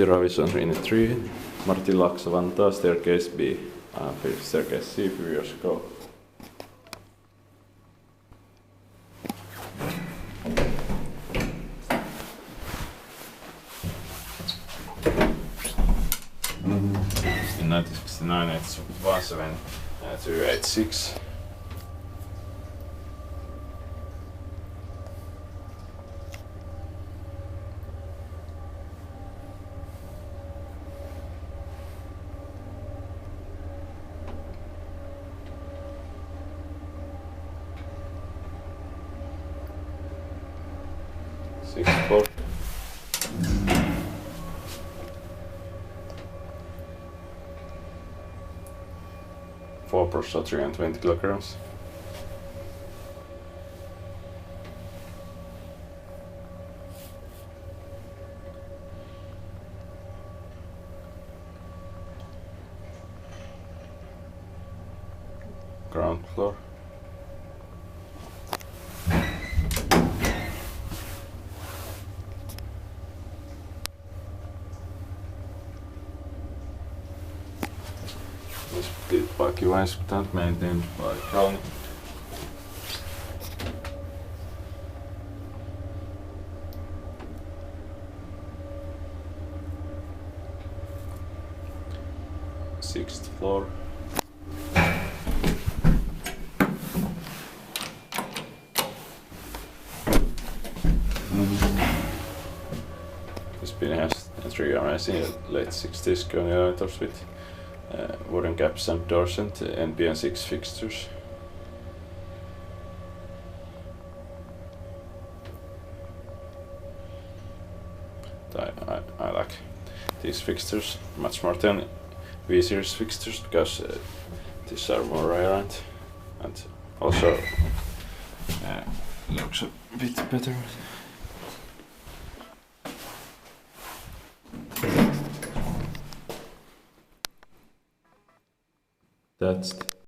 Raiviosuonrinne 3, Martinlaakso, Vantaa, staircase B, staircase C, few years ago. In 1969 it's 17286. Sixth floor. 4% 320 kilograms. Ground floor. This did by QS, that maintained by Kone. Sixth floor. This building has 3 amazing late 60s Kone elevators with wooden caps and doors and NPN6 fixtures. I like these fixtures much more than V-series fixtures because these are more rare and also looks a bit better. That's